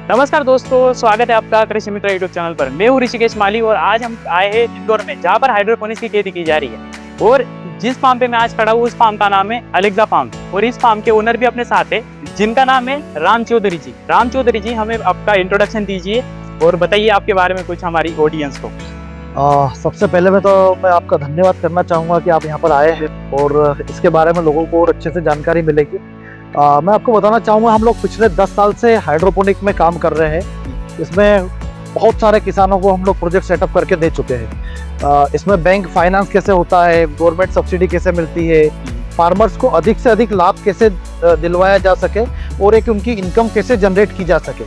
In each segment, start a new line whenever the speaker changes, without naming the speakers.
नमस्कार दोस्तों, स्वागत है आपका कृषि मित्र यूट्यूब चैनल पर। मैं हूं ऋषिकेश माली और आज हम आए हैं इंदौर में, जहां पर हाइड्रोपोनिक्स की खेती की जा रही है। और जिस फार्म पे मैं आज खड़ा हूं उस फार्म का नाम है अलेक्सा फार्म और इस फार्म के ओनर भी अपने साथ है, जिनका नाम है राम चौधरी जी। राम चौधरी जी, हमें आपका इंट्रोडक्शन दीजिए और बताइए आपके बारे में कुछ हमारी ऑडियंस को।
सबसे पहले मैं आपका धन्यवाद करना चाहूँगा कि आप यहाँ पर आए हैं और इसके बारे में लोगों को और अच्छे से जानकारी मिलेगी। मैं आपको बताना चाहूँगा, हम लोग पिछले 10 साल से हाइड्रोपोनिक में काम कर रहे हैं। इसमें बहुत सारे किसानों को हम लोग प्रोजेक्ट सेटअप करके दे चुके हैं। इसमें बैंक फाइनेंस कैसे होता है, गवर्नमेंट सब्सिडी कैसे मिलती है, फार्मर्स को अधिक से अधिक लाभ कैसे दिलवाया जा सके और एक उनकी इनकम कैसे जनरेट की जा सके,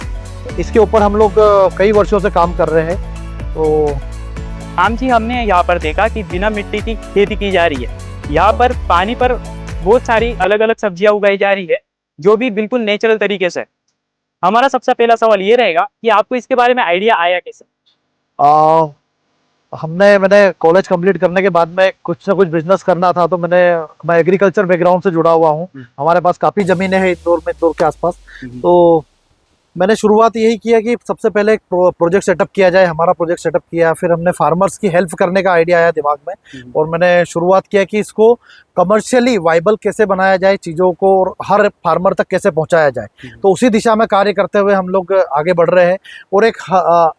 इसके ऊपर हम लोग कई वर्षों से काम कर रहे हैं। तो
राम जी, हमने यहाँ पर देखा कि बिना मिट्टी की खेती की जा रही है। यहाँ पर पानी पर बहुत सारी अलग अलग सब्जियां उगाई जा रही है, जो भी बिल्कुल नेचुरल तरीके से। हमारा सबसे पहला सवाल ये रहेगा कि आपको इसके बारे में आइडिया आया कैसे?
मैंने कॉलेज कंप्लीट करने के बाद में कुछ ना कुछ बिजनेस करना था, तो मैं एग्रीकल्चर बैकग्राउंड से जुड़ा हुआ हूँ। हमारे पास काफ़ी ज़मीनें हैं इंदौर के आसपास। तो मैंने शुरुआत यही किया कि सबसे पहले एक प्रोजेक्ट सेटअप किया जाए। हमारा प्रोजेक्ट सेटअप किया, फिर हमने फार्मर्स की हेल्प करने का आइडिया आया दिमाग में और मैंने शुरुआत किया कि इसको कमर्शियली वाइबल कैसे बनाया जाए, चीज़ों को और हर फार्मर तक कैसे पहुंचाया जाए। तो उसी दिशा में कार्य करते हुए हम लोग आगे बढ़ रहे हैं। और एक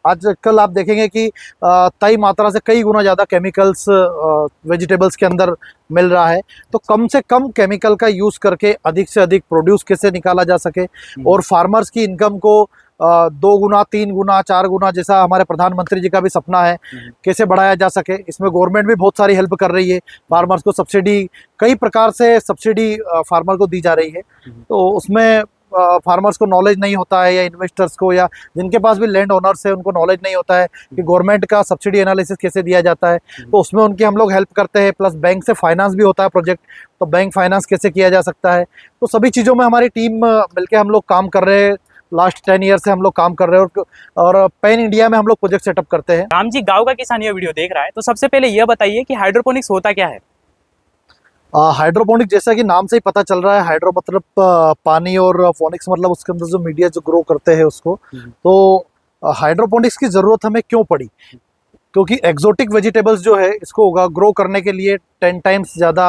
आजकल आप देखेंगे कि तय मात्रा से कई गुना ज़्यादा केमिकल्स वेजिटेबल्स के अंदर मिल रहा है। तो कम से कम केमिकल का यूज़ करके अधिक से अधिक प्रोड्यूस कैसे निकाला जा सके और फार्मर्स की इनकम को 2 गुना, 3 गुना, 4 गुना, जैसा हमारे प्रधानमंत्री जी का भी सपना है, कैसे बढ़ाया जा सके। इसमें गवर्नमेंट भी बहुत सारी हेल्प कर रही है। फार्मर्स को सब्सिडी, कई प्रकार से सब्सिडी फार्मर को दी जा रही है। तो उसमें फार्मर्स को नॉलेज नहीं होता है, या इन्वेस्टर्स को, या जिनके पास भी लैंड ओनर्स है, उनको नॉलेज नहीं होता है कि गवर्नमेंट का सब्सिडी एनालिसिस कैसे दिया जाता है। तो उसमें उनकी हम लोग हेल्प करते हैं। प्लस बैंक से फाइनेंस भी होता है प्रोजेक्ट, तो बैंक फाइनेंस कैसे किया जा सकता है। तो सभी चीज़ों में हमारी टीम मिलकर हम लोग काम कर रहे हैं। लास्ट 10 ईयर से हम लोग काम कर रहे हैं और पैन इंडिया में हम लोग प्रोजेक्ट सेटअप करते हैं।
राम जी, गाँव का किसान ये वीडियो देख रहा है, तो सबसे पहले यह बताइए कि हाइड्रोपोनिक्स होता क्या है?
हाइड्रोपोनिक, जैसा कि नाम से ही पता चल रहा है, हाइड्रो मतलब पानी और फोनिक्स मतलब उसके अंदर जो मीडिया जो ग्रो करते हैं उसको। तो हाइड्रोपोनिक्स की ज़रूरत हमें क्यों पड़ी? क्योंकि एक्जोटिक वेजिटेबल्स जो है, इसको ग्रो करने के लिए 10 टाइम्स ज़्यादा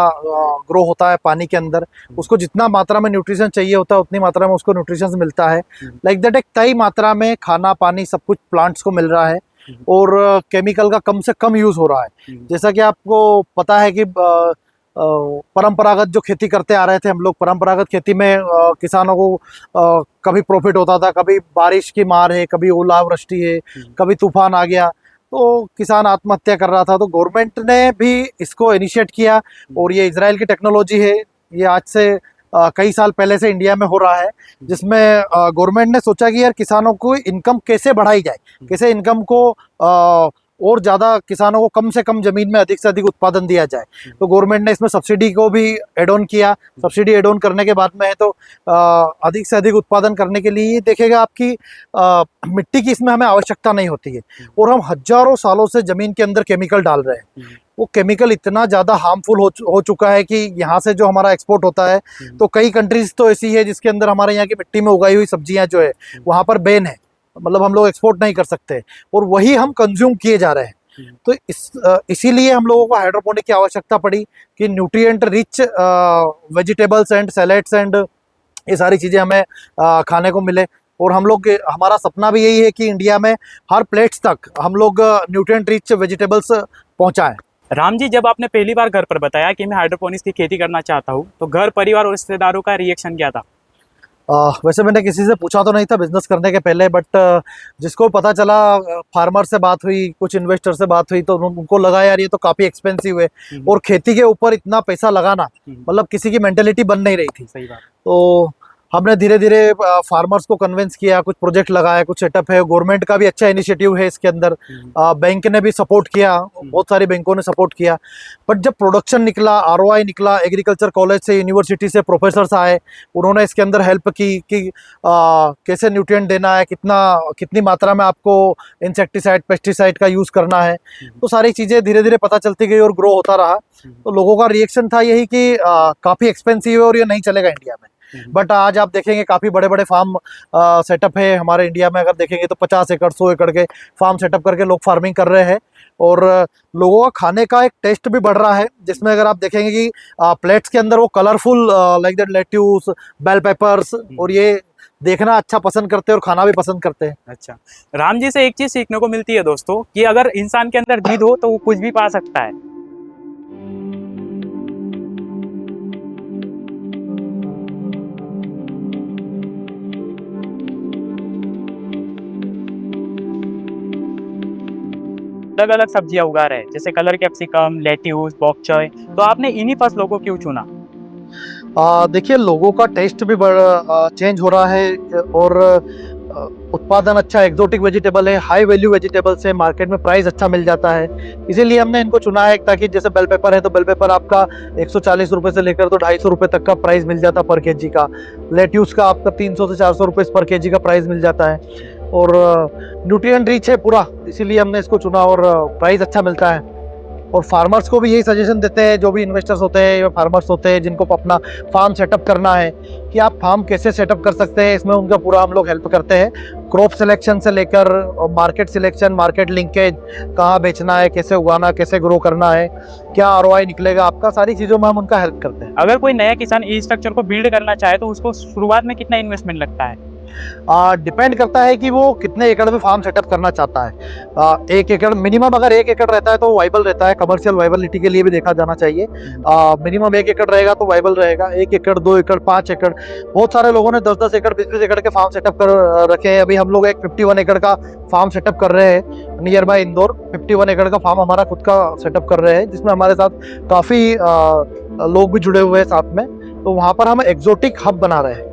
ग्रो होता है पानी के अंदर। उसको जितना मात्रा में न्यूट्रिशन चाहिए होता है उतनी मात्रा में उसको न्यूट्रिशन मिलता है। लाइक दैट, एक तय मात्रा में खाना पानी सब कुछ प्लांट्स को मिल रहा है और केमिकल का कम से कम यूज़ हो रहा है। जैसा कि आपको पता है कि परंपरागत जो खेती करते आ रहे थे हम लोग, परंपरागत खेती में किसानों को कभी प्रॉफिट होता था, कभी बारिश की मार है, कभी ओलावृष्टि है, कभी तूफान आ गया तो किसान आत्महत्या कर रहा था। तो गवर्नमेंट ने भी इसको इनिशिएट किया और ये इजराइल की टेक्नोलॉजी है। ये आज से कई साल पहले से इंडिया में हो रहा है, जिसमें गवर्नमेंट ने सोचा कि यार किसानों को इनकम कैसे बढ़ाई जाए, कैसे इनकम को और ज़्यादा किसानों को कम से कम ज़मीन में अधिक से अधिक उत्पादन दिया जाए। तो गवर्नमेंट ने इसमें सब्सिडी को भी एड ऑन किया। सब्सिडी एड ऑन करने के बाद में है तो अधिक से अधिक उत्पादन करने के लिए देखिएगा आपकी मिट्टी की इसमें हमें आवश्यकता नहीं होती है और हम हजारों सालों से ज़मीन के अंदर केमिकल डाल रहे हैं। वो केमिकल इतना ज़्यादा हार्मफुल हो चुका है कि यहाँ से जो हमारा एक्सपोर्ट होता है, तो कई कंट्रीज तो ऐसी है जिसके अंदर हमारे यहाँ की मिट्टी में उगाई हुई सब्जियाँ जो है वहाँ पर बैन है, मतलब हम लोग एक्सपोर्ट नहीं कर सकते और वही हम कंज्यूम किए जा रहे हैं। तो इसीलिए हम लोगों को हाइड्रोपोनिक की आवश्यकता पड़ी कि nutrient rich vegetables and salads and ये सारी चीज़ें हमें खाने को मिले। और हम लोग, हमारा सपना भी यही है कि इंडिया में हर प्लेट्स तक हम लोग nutrient rich vegetables पहुँचाएँ।
Ram ji, जब आपने पहली बार घर पर बताया कि मैं हाइड्रोपोनिक्स की खेती करना चाहता हूँ, तो घर परिवार और रिश्तेदारों का रिएक्शन क्या था?
वैसे मैंने किसी से पूछा तो नहीं था बिजनेस करने के पहले, बट जिसको पता चला, फार्मर से बात हुई, कुछ इन्वेस्टर से बात हुई, तो उनको लगा यार ये तो काफ़ी एक्सपेंसिव है और खेती के ऊपर इतना पैसा लगाना, मतलब किसी की मेंटेलिटी बन नहीं रही थी।
सही बात।
तो हमने धीरे धीरे फार्मर्स को कन्विंस किया, कुछ प्रोजेक्ट लगाया, कुछ सेटअप है। गवर्नमेंट का भी अच्छा इनिशिएटिव है इसके अंदर। बैंक ने भी सपोर्ट किया, बहुत सारी बैंकों ने सपोर्ट किया। बट जब प्रोडक्शन निकला, आरओआई निकला, एग्रीकल्चर कॉलेज से, यूनिवर्सिटी से प्रोफेसर्स आए, उन्होंने इसके अंदर हेल्प की कि कैसे न्यूट्रिएंट देना है, कितनी मात्रा में आपको इंसेक्टिसाइड पेस्टिसाइड का यूज़ करना है। तो सारी चीज़ें धीरे धीरे पता चलती गई और ग्रो होता रहा। तो लोगों का रिएक्शन था यही कि काफ़ी एक्सपेंसिव है और ये नहीं चलेगा इंडिया में। बट आज आप देखेंगे काफ़ी बड़े बड़े फार्म सेटअप है हमारे इंडिया में। अगर देखेंगे तो 50 एकड़ 100 एकड़ के फार्म सेटअप करके लोग फार्मिंग कर रहे हैं, और लोगों का खाने का एक टेस्ट भी बढ़ रहा है, जिसमें अगर आप देखेंगे कि प्लेट्स के अंदर वो colourful like that lettuce, bell peppers, और ये देखना अच्छा पसंद करते हैं और खाना भी पसंद करते हैं।
अच्छा, राम जी से एक चीज सीखने को मिलती है दोस्तों कि अगर इंसान के अंदर जिद हो तो वो कुछ भी पा सकता है। अलग अलग सब्जियां उगा रहे हैं, जैसे कलर कैप्सिकम, लेट्यूस, बॉक चॉय, तो आपने इन्हीं फसलों को क्यों चुना?
देखिए, लोगों का टेस्ट भी चेंज हो रहा है, और उत्पादन अच्छा, एग्जोटिक वेजिटेबल है, हाई वैल्यू वेजिटेबल्स है, मार्केट में प्राइस अच्छा मिल जाता है, इसीलिए हमने इनको चुना है। ताकि जैसे बेल पेपर है तो बेल पेपर आपका 140 रुपये से लेकर तो 250 रुपये तक का प्राइस मिल जाता है पर केजी का। लेट्यूस का आपका 300 से 400 रुपये पर केजी का प्राइस मिल जाता है, और न्यूट्रिएंट रिच है पूरा, इसीलिए हमने इसको चुना, और प्राइस अच्छा मिलता है। और फार्मर्स को भी यही सजेशन देते हैं, जो भी इन्वेस्टर्स होते हैं या फार्मर्स होते हैं जिनको अपना फार्म सेटअप करना है, कि आप फार्म कैसे सेटअप कर सकते हैं। इसमें उनका पूरा हम लोग हेल्प करते हैं, क्रॉप सिलेक्शन से लेकर मार्केट सिलेक्शन, मार्केट लिंकेज, कहाँ बेचना है, कैसे उगाना, कैसे ग्रो करना है, क्या आरओआई निकलेगा आपका, सारी चीज़ों में हम उनका हेल्प करते हैं।
अगर कोई नया किसान ई स्ट्रक्चर को बिल्ड करना चाहे तो उसको शुरुआत में कितना इन्वेस्टमेंट लगता है?
डिपेंड करता है कि वो कितने एकड़ में फार्म सेटअप करना चाहता है। 1 एकड़ मिनिमम, अगर 1 एकड़ रहता है तो वाइबल रहता है, कमर्शियल वाइबलिटी के लिए भी देखा जाना चाहिए। मिनिमम 1 एकड़ रहेगा तो वाइबल रहेगा। 1 एकड़, 2 एकड़, 5 एकड़, बहुत सारे लोगों ने 10-10 एकड़, 20-20 एकड़ के फार्म सेटअप कर रखे हैं। अभी हम लोग एक 51 एकड़ का फार्म सेटअप कर रहे हैं नियर बाय इंदौर। 51 एकड़ का फार्म हमारा खुद का सेटअप कर रहे हैं, जिसमें हमारे साथ काफ़ी लोग भी जुड़े हुए हैं साथ में। तो वहाँ पर हम एक्जोटिक हब बना रहे हैं,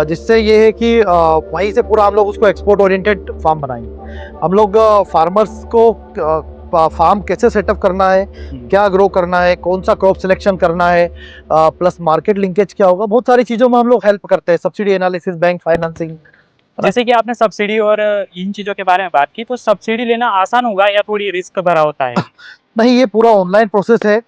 जिससे ये है कि वहीं से पूरा हम लोग उसको एक्सपोर्ट ओरिएंटेड फार्म बनाएंगे। हम लोग फार्मर्स को फार्म कैसे सेटअप करना है, क्या ग्रो करना है, कौन सा क्रॉप सिलेक्शन करना है, प्लस मार्केट लिंकेज क्या होगा, बहुत सारी चीज़ों में हम लोग हेल्प करते हैं। Subsidy analysis, bank financing.
जैसे कि आपने सब्सिडी और इन चीजों के बारे में बात की, तो सब्सिडी लेना आसान होगा या थोड़ी रिस्क भरा होता है?
नहीं, ये पूरा ऑनलाइन प्रोसेस है।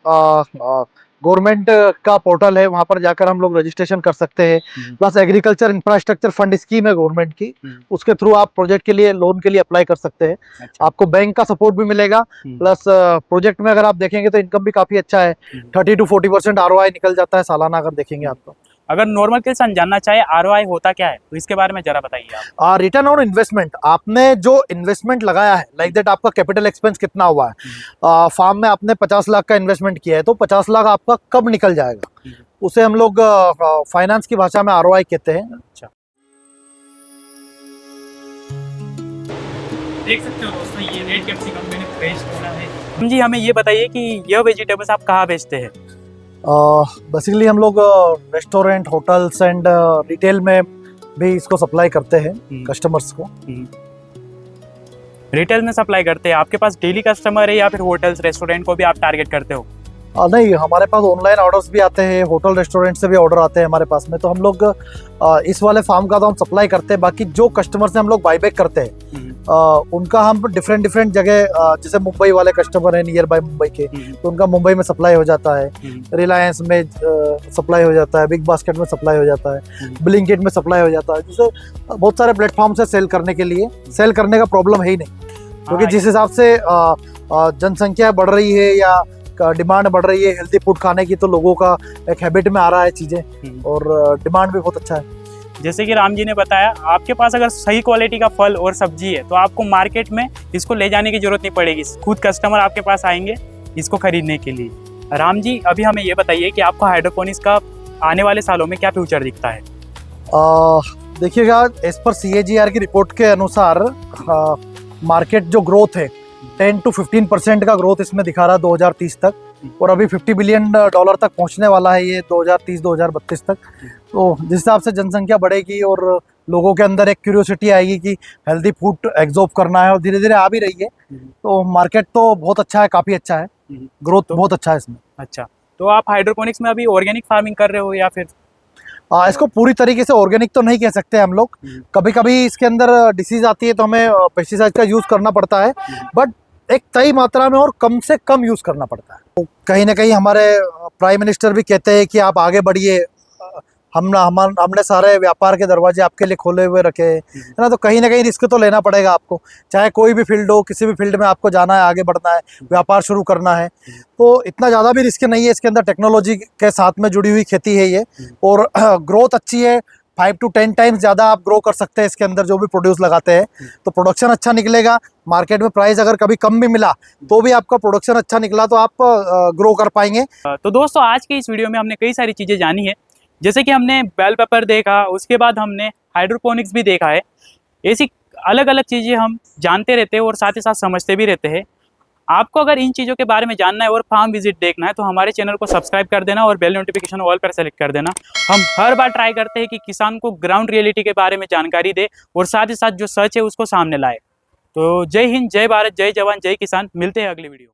गवर्नमेंट का पोर्टल है, वहाँ पर जाकर हम लोग रजिस्ट्रेशन कर सकते हैं। Plus agriculture infrastructure fund scheme है गवर्नमेंट की, उसके थ्रू आप प्रोजेक्ट के लिए, लोन के लिए अप्लाई कर सकते हैं।
अच्छा।
आपको बैंक का सपोर्ट भी मिलेगा, प्लस प्रोजेक्ट में अगर आप देखेंगे तो इनकम भी काफ़ी अच्छा है। 30 to 40% आरओआई निकल जाता है सालाना, अगर देखेंगे आप तो।
अगर नॉर्मल किसान जानना चाहे आरओआई होता क्या है, तो इसके बारे में जरा बताइए आप।
रिटर्न ऑन इन्वेस्टमेंट, आपने जो इन्वेस्टमेंट लगाया है, लाइक दैट आपका कैपिटल एक्सपेंस कितना हुआ है। फार्म में आपने 50 लाख का इन्वेस्टमेंट किया है, तो 50 लाख आपका कब निकल जाएगा, उसे हम लोग फाइनेंस की भाषा में आरओआई कहते हैं।
अच्छा, देख सकते हो दोस्तों, ये रेड कैप्सिकम मैंने फ्रेश तोड़ा है। जी, हमें ये बताइए कि यह वेजिटेबल्स आप कहाँ बेचते हैं?
बेसिकली हम लोग रेस्टोरेंट, होटल्स एंड रिटेल में भी इसको सप्लाई करते हैं कस्टमर्स को।
रिटेल में सप्लाई करते हैं। आपके पास डेली कस्टमर है या फिर होटल्स, रेस्टोरेंट को भी आप टारगेट करते हो?
नहीं, हमारे पास ऑनलाइन ऑर्डर्स भी आते हैं, होटल रेस्टोरेंट से भी ऑर्डर आते हैं हमारे पास में। तो हम लोग इस वाले फार्म का तो हम सप्लाई करते हैं। बाकी जो कस्टमर से हम लोग बाईबैक करते हैं, उनका हम डिफरेंट जगह, जैसे मुंबई वाले कस्टमर हैं नियर बाय मुंबई के, तो उनका मुंबई में सप्लाई हो जाता है, रिलायंस में सप्लाई हो जाता है, बिग बास्केट में सप्लाई हो जाता है, ब्लिंकिट में सप्लाई हो जाता है। जैसे बहुत सारे प्लेटफॉर्म से सेल करने के लिए, सेल करने का प्रॉब्लम है ही नहीं, क्योंकि जिस हिसाब से जनसंख्या बढ़ रही है या डिमांड बढ़ रही है हेल्दी फूड खाने की, तो लोगों का एक हैबिट में आ रहा है चीज़ें, और डिमांड भी बहुत अच्छा है।
जैसे कि राम जी ने बताया, आपके पास अगर सही क्वालिटी का फल और सब्जी है तो आपको मार्केट में इसको ले जाने की जरूरत नहीं पड़ेगी, खुद कस्टमर आपके पास आएंगे इसको खरीदने के लिए। राम जी, अभी हमें ये बताइए कि आपको हाइड्रोपोनिक्स का आने वाले सालों में क्या फ्यूचर दिखता है?
देखिएगा, एज पर CAGR की रिपोर्ट के अनुसार मार्केट जो ग्रोथ है 10 to 15% का ग्रोथ इसमें दिखा रहा है 2030 तक, और अभी $50 बिलियन तक पहुंचने वाला है ये 2030-2032 तक। तो जिस हिसाब से जनसंख्या बढ़ेगी और लोगों के अंदर एक क्यूरियोसिटी आएगी कि हेल्दी फूड एब्जॉर्ब करना है, और धीरे धीरे आ भी रही है, तो मार्केट तो बहुत अच्छा है, काफ़ी अच्छा है, ग्रोथ तो बहुत अच्छा है इसमें।
अच्छा, तो आप हाइड्रोपोनिक्स में अभी ऑर्गेनिक फार्मिंग कर रहे हो या फिर?
इसको पूरी तरीके से ऑर्गेनिक तो नहीं कह सकते हम लोग। कभी कभी इसके अंदर डिसीज आती है तो हमें पेस्टिसाइड का यूज़ करना पड़ता है, बट एक तय मात्रा में और कम से कम यूज़ करना पड़ता है। तो कहीं ना कहीं हमारे प्राइम मिनिस्टर भी कहते हैं कि आप आगे बढ़िए, हमने सारे व्यापार के दरवाजे आपके लिए खोले हुए रखे हैं, है ना। तो कहीं ना कहीं रिस्क तो लेना पड़ेगा आपको, चाहे कोई भी फील्ड हो, किसी भी फील्ड में आपको जाना है, आगे बढ़ना है, व्यापार शुरू करना है, तो इतना ज़्यादा भी रिस्क नहीं है इसके अंदर। टेक्नोलॉजी के साथ में जुड़ी हुई खेती है ये, और ग्रोथ अच्छी है। 5 to 10 टाइम्स ज़्यादा आप ग्रो कर सकते हैं इसके अंदर जो भी प्रोड्यूस लगाते हैं, तो प्रोडक्शन अच्छा निकलेगा। मार्केट में प्राइस अगर कभी कम भी मिला तो भी आपका प्रोडक्शन अच्छा निकला तो आप ग्रो कर पाएंगे।
तो दोस्तों आज के इस वीडियो में हमने कई सारी चीज़ें जानी है, जैसे कि हमने बेल पेपर देखा, उसके बाद हमने हाइड्रोपोनिक्स भी देखा है। ऐसी अलग अलग चीज़ें हम जानते रहते हैं और साथ ही साथ समझते भी रहते हैं। आपको अगर इन चीज़ों के बारे में जानना है और फार्म विजिट देखना है तो हमारे चैनल को सब्सक्राइब कर देना और बेल नोटिफिकेशन ऑल पर सेलेक्ट कर देना। हम हर बार ट्राई करते हैं कि किसान को ग्राउंड रियलिटी के बारे में जानकारी दे और साथ ही साथ जो सच है उसको सामने लाए। तो जय हिंद, जय भारत, जय जवान, जय किसान। मिलते हैं अगली वीडियो।